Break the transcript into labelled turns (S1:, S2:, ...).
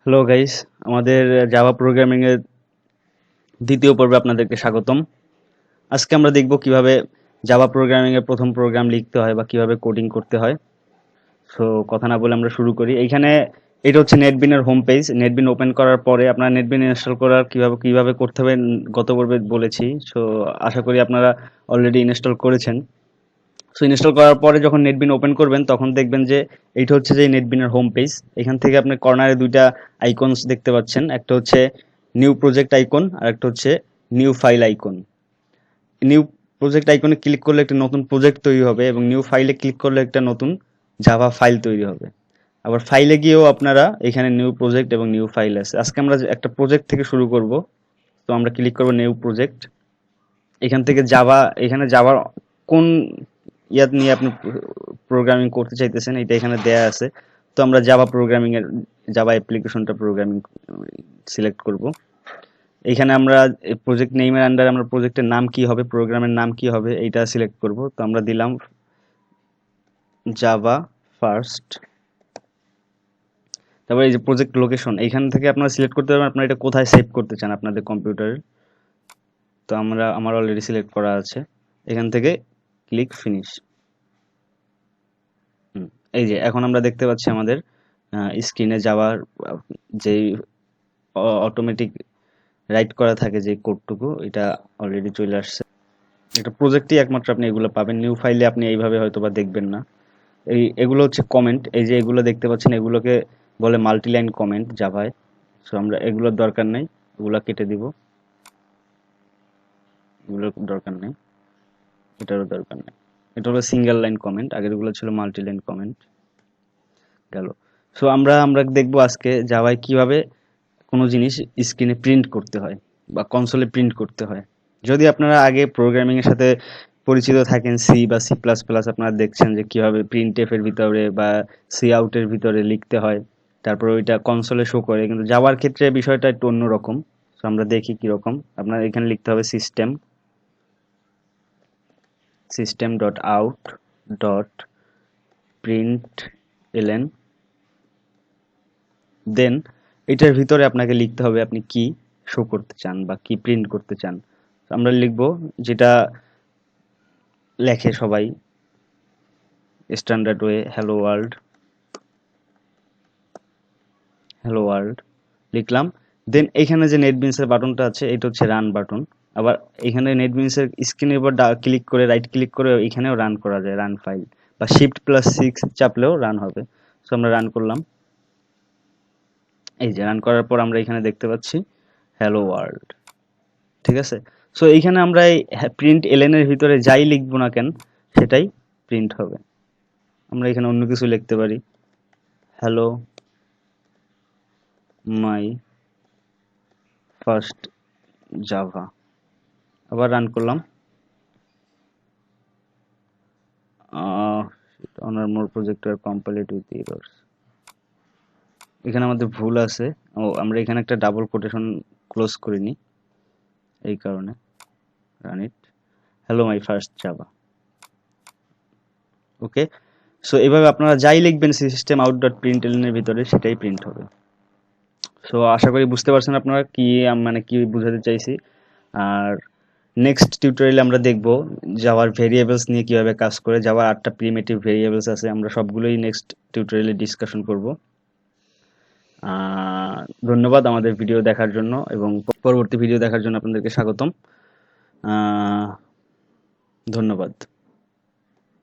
S1: Hello guys, আমাদের Java programming এর দ্বিতীয় পর্বে আপনাদেরকে স্বাগতম। আজকে আমরা দেখব কিভাবে জাভা প্রোগ্রামিং এর প্রথম প্রোগ্রাম লিখতে হয় বা কিভাবে কোডিং করতে হয়। সো কথা না বলে আমরা শুরু করি। এইখানে এটা হচ্ছে নেটবিনের হোম পেজ। নেটবিন ওপেন করার পরে আপনারা নেটবিন ইনস্টল করার কিভাবে করতে হবে গত পর্বে বলেছি। সো আশা করি আপনারা অলরেডি ইনস্টল করেছেন। সো ইনস্টল করার পরে যখন নেটবিন ওপেন করবেন তখন দেখবেন যে এইটা হচ্ছে যে নেটবিনের হোম পেজ। এখান থেকে আপনি কর্নারে দুইটা আইকনস দেখতে পাচ্ছেন, একটা হচ্ছে নিউ প্রজেক্ট আইকন আর একটা হচ্ছে new file icon. New project আইকনে ক্লিক করলে একটা নতুন প্রজেক্ট তৈরি হবে এবং নিউ ফাইলে ক্লিক করলে একটা নতুন জাভা ফাইল তৈরি হবে। আবার ফাইলে গিয়েও আপনারা এখানে নিউ প্রজেক্ট এবং নিউ ফাইল আছে। আজকে আমরা একটা প্রজেক্ট থেকে শুরু করব। তো আমরা ক্লিক করব নিউ প্রজেক্ট। এখান থেকে এখানে জাভার কোন ইয়াত নিয়ে আপনি প্রোগ্রামিং করতে চাইতেছেন এটা এখানে দেয়া আছে। তো আমরা জাভা অ্যাপ্লিকেশনটা প্রোগ্রামিং সিলেক্ট করব। এখানে আমরা প্রজেক্ট নেইমের আন্ডারে আমরা প্রজেক্টের নাম কি হবে, প্রোগ্রামের নাম কি হবে এইটা সিলেক্ট করব। তো আমরা দিলাম জাভা ফার্স্ট। তারপর এই যে প্রজেক্ট লোকেশন, এইখান থেকে আপনারা সিলেক্ট করতে পারবেন আপনারা এটা কোথায় সেভ করতে চান আপনাদের কম্পিউটারে। তো আমার অলরেডি সিলেক্ট করা আছে। এখান থেকে ক্লিক ফিনিশ। এই যে এখন আমরা দেখতে পাচ্ছি আমাদের স্ক্রিনে যাওয়ার যে অটোমেটিক রাইট করা থাকে যে কোডটুকু, এটা অলরেডি চলে আসছে। একটা প্রজেক্টই একমাত্র আপনি এগুলো পাবেন, নিউ ফাইলে আপনি এইভাবে হয়তো বা দেখবেন না। এগুলো হচ্ছে কমেন্ট, এই যে এগুলো দেখতে পাচ্ছেন এগুলোকে বলে মাল্টিলাইন কমেন্ট জাভায়। সো আমরা এগুলোর দরকার নেই, এগুলো কেটে দিব, এগুলোর দরকার নেই, এটারও দরকার নেই। এটা হলো সিঙ্গেল লাইন কমেন্ট, আগেরগুলো ছিল মাল্টিলাইন কমেন্ট। গেল। সো আমরা দেখবো আজকে জাভায় কিভাবে কোনো জিনিস স্ক্রিনে প্রিন্ট করতে হয় বা কনসোলে প্রিন্ট করতে হয়। যদি আপনারা আগে প্রোগ্রামিং এর সাথে পরিচিত থাকেন, সি বা সি প্লাস প্লাস, আপনারা দেখছেন যে কিভাবে প্রিন্ট এফ এর ভিতরে বা সি আউট এর ভিতরে লিখতে হয়, তারপর ওইটা কনসোলে শো করে। কিন্তু জাভার ক্ষেত্রে বিষয়টা একটু অন্যরকম। তো আমরা দেখি কিরকম। আপনার এখানে লিখতে হবে system dot out dot print LN. Then এটার ভিতরে আপনাকে লিখতে হবে আপনি কি শো করতে চান বা কি প্রিন্ট করতে চান। আমরা লিখব যেটা লেখে সবাই স্ট্যান্ডার্ড ওয়ে, হ্যালো ওয়ার্ল্ড লিখলাম। দেন এখানে যে নেটবিনসের বাটনটা আছে এটা হচ্ছে রান বাটন। আবার এখানে নেটবিনসের স্ক্রিনের উপর ক্লিক করে রাইট ক্লিক করে এখানেও রান করা যায়, রান ফাইল বা শিফট+6 চাপলেও রান হবে। সো আমরা রান করলাম। এই যে রান করার পর আমরা এখানে দেখতে পাচ্ছি হ্যালো ওয়ার্ল্ড। ঠিক আছে। সো এইখানে আমরা এই প্রিন্ট এলএন এর ভিতরে যাই লিখবো না কেন সেটাই প্রিন্ট হবে। আমরা এখানে অন্য কিছু লিখতে পারি, হ্যালো মাই ফার্স্ট জাভা। আবার রান করলাম। One or more project are compiled with errors. এখানে আমাদের ভুল আছে। আমরা এখানে একটা ডাবল কোটেশন ক্লোজ করিনি, এই কারণে। Run it, hello my first Java. Okay. So এইভাবে আপনারা যাই লিখবেন সিস্টেম আউট ডট প্রিন্টএলএন এর ভিতরে সেটাই প্রিন্ট হবে। সো আশা করি বুঝতে পারছেন আপনারা কি মানে কি বোঝাতে চাইছি। আর নেক্সট টিউটোরিয়ালে আমরা দেখব জাভার ভেরিয়েবলস নিয়ে কিভাবে কাজ করে। জাভার 8টা প্রিমিটিভ ভেরিয়েবলস আছে, আমরা সবগুলোই নেক্সট টিউটোরিয়ালে ডিসকাশন করব। ধন্যবাদ আমাদের ভিডিও দেখার জন্য এবং পরবর্তী ভিডিও দেখার জন্য আপনাদেরকে স্বাগতম। ধন্যবাদ।